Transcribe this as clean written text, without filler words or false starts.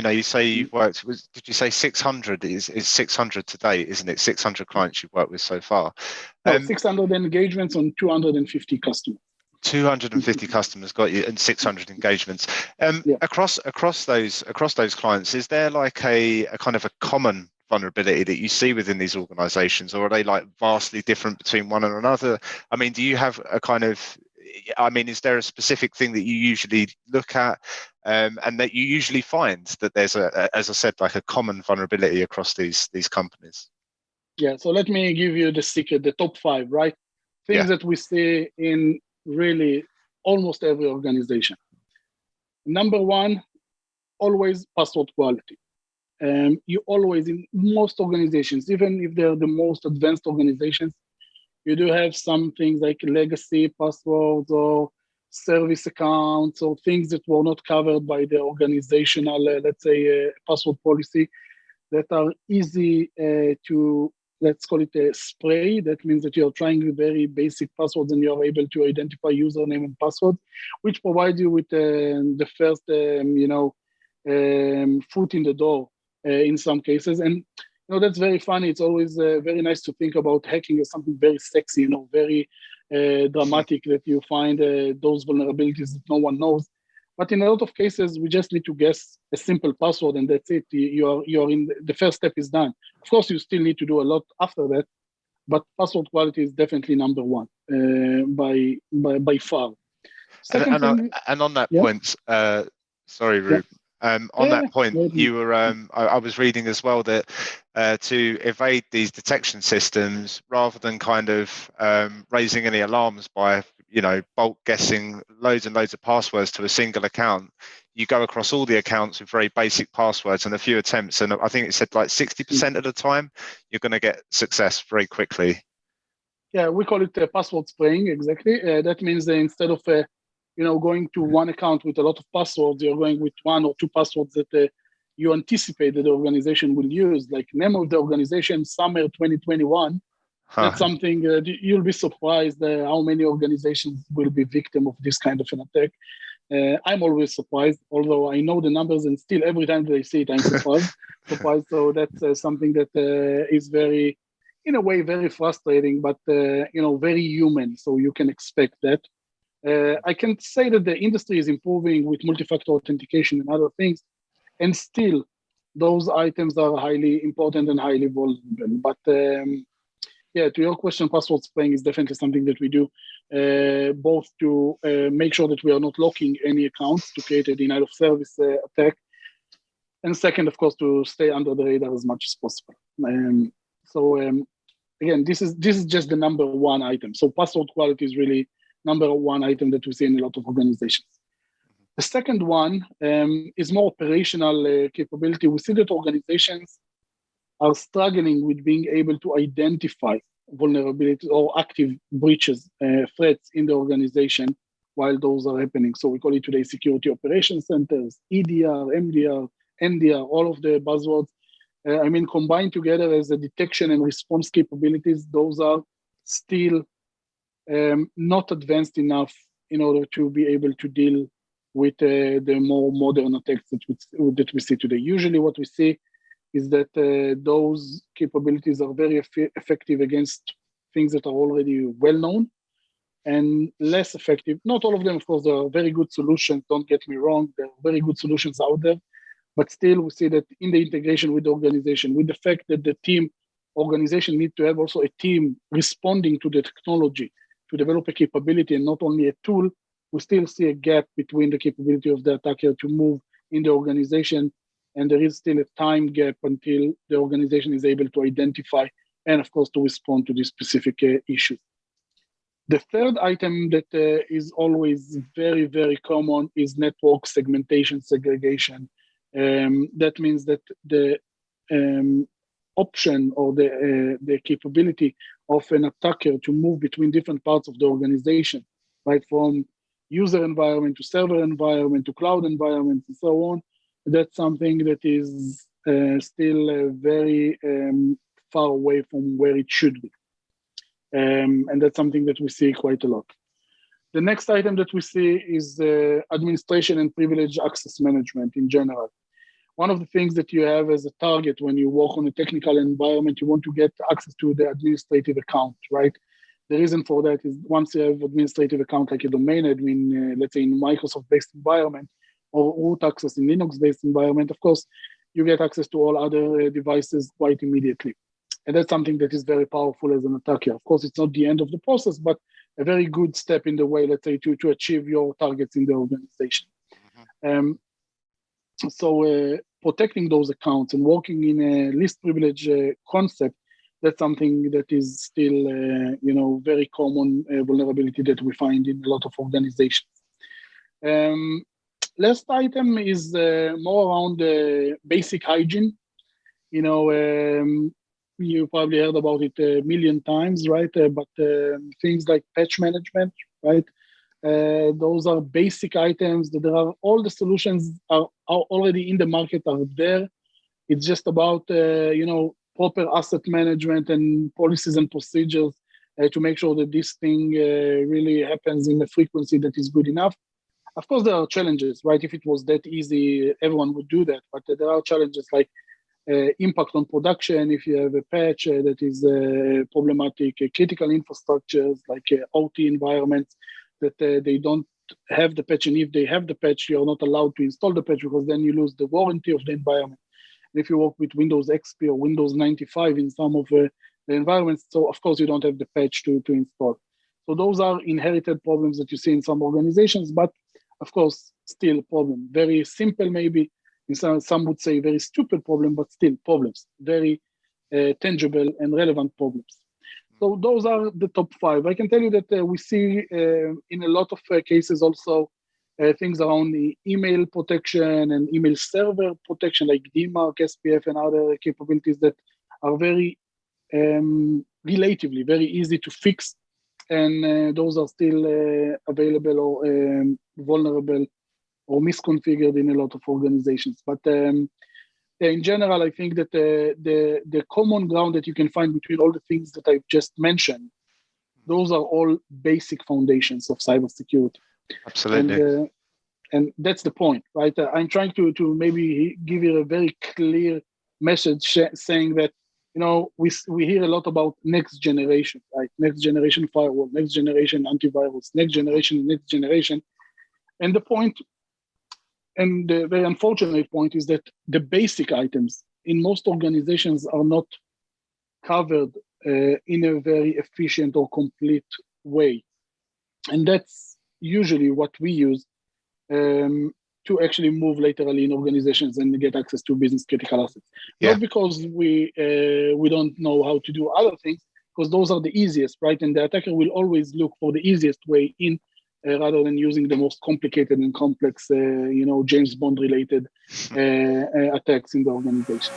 you say you've worked with, did you say 600 is 600 to date, isn't it? 600 clients you've worked with so far. 600 engagements on 250 customers. 250 customers, got you, and 600 engagements. Across those clients, is there like a kind of a common vulnerability that you see within these organizations, or are they like vastly different between one and another? I mean, do you have a kind of, is there a specific thing that you usually look at, and that you usually find that there's as I said, like a common vulnerability across these companies? Yeah, so let me give you the secret, the top 5, right? Things that we see in really almost every organization. Number 1, always password quality. You always, in most organizations, even if they're the most advanced organizations, you do have some things like legacy passwords or service accounts or things that were not covered by the organizational, let's say, password policy that are easy to, let's call it a spray. That means that you're trying with very basic passwords and you're able to identify username and password, which provides you with the first, foot in the door in some cases. And that's very funny. It's always very nice to think about hacking as something very sexy, very dramatic, that you find those vulnerabilities that no one knows. But in a lot of cases, we just need to guess a simple password, and that's it. You're in the first step is done. Of course, you still need to do a lot after that, but password quality is definitely number 1 by far. Second thing, and on that point, sorry, Reuven. On that point, you were. I was reading as well that to evade these detection systems, rather than kind of raising any alarms by bulk guessing loads and loads of passwords to a single account, you go across all the accounts with very basic passwords and a few attempts, and I think it said like 60% of the time you're going to get success very quickly. Yeah, we call it password spraying. Exactly. That means that instead of going to one account with a lot of passwords, you're going with 1 or 2 passwords that you anticipate that the organization will use, like name of the organization, summer 2021. That's something you'll be surprised how many organizations will be victim of this kind of an attack. I'm always surprised, although I know the numbers, and still every time that I see it, I'm surprised. So that's something that is very, in a way, very frustrating, but very human. So you can expect that. I can say that the industry is improving with multi-factor authentication and other things, and still those items are highly important and highly vulnerable. But to your question, password spraying is definitely something that we do, both to make sure that we are not locking any accounts to create a denial of service attack, and second, of course, to stay under the radar as much as possible. Again, this is just the number 1 item. So password quality is really number 1 item that we see in a lot of organizations. The second one is more operational capability. We see that organizations are struggling with being able to identify vulnerabilities or active breaches, threats in the organization while those are happening. So we call it today security operations centers, EDR, MDR, NDR, all of the buzzwords. Combined together as a detection and response capabilities, those are still not advanced enough in order to be able to deal with the more modern attacks that we see today. Usually what we see is that those capabilities are very effective against things that are already well-known, and less effective. Not all of them, of course, there are very good solutions, don't get me wrong, there are very good solutions out there, but still we see that in the integration with the organization, with the fact that the organization need to have also a team responding to the technology to develop a capability and not only a tool, we still see a gap between the capability of the attacker to move in the organization, and there is still a time gap until the organization is able to identify and, of course, to respond to these specific issues. The third item that is always very, very common is network segmentation, segregation. That means that the option or the capability of an attacker to move between different parts of the organization, right, from user environment to server environment to cloud environment and so on, that's something that is still very far away from where it should be. And that's something that we see quite a lot. The next item that we see is administration and privileged access management in general. one of the things that you have as a target when you work on a technical environment, you want to get access to the administrative account, right? The reason for that is once you have administrative account like a domain admin, let's say in Microsoft-based environment, or root access in Linux-based environment, of course, you get access to all other devices quite immediately. And that's something that is very powerful as an attacker. Of course, it's not the end of the process, but a very good step in the way, let's say, to achieve your targets in the organization. So protecting those accounts and working in a least privilege concept, that's something that is still, very common vulnerability that we find in a lot of organizations. Last item is more around basic hygiene. You probably heard about it a million times, right? But things like patch management, right? Those are basic items that there are. All the solutions are already in the market, are there. It's just about, proper asset management and policies and procedures to make sure that this thing really happens in a frequency that is good enough. Of course, there are challenges, right? If it was that easy, everyone would do that. But there are challenges like impact on production. If you have a patch that is problematic, critical infrastructures like OT environments that they don't have the patch. And if they have the patch, you're not allowed to install the patch because then you lose the warranty of the environment. And if you work with Windows XP or Windows 95 in some of the environments, so of course you don't have the patch to install. So those are inherited problems that you see in some organizations, but of course, still a problem. Very simple, maybe. Some would say very stupid problem, but still problems. Very tangible and relevant problems. So those are the top 5. I can tell you that we see in a lot of cases also things around the email protection and email server protection, like DMARC, SPF, and other capabilities that are very relatively very easy to fix. And those are still available or vulnerable or misconfigured in a lot of organizations. But in general, I think that the common ground that you can find between all the things that I've just mentioned, those are all basic foundations of cybersecurity. Absolutely. And that's the point, right? I'm trying to maybe give you a very clear message saying that, we hear a lot about next generation, right? Next generation firewall, next generation antivirus, next generation. And the point, and the very unfortunate point, is that the basic items in most organizations are not covered in a very efficient or complete way. And that's usually what we use to actually move laterally in organizations and get access to business critical assets. Yeah. Not because we don't know how to do other things, because those are the easiest, right? And the attacker will always look for the easiest way in rather than using the most complicated and complex, James Bond related attacks in the organization.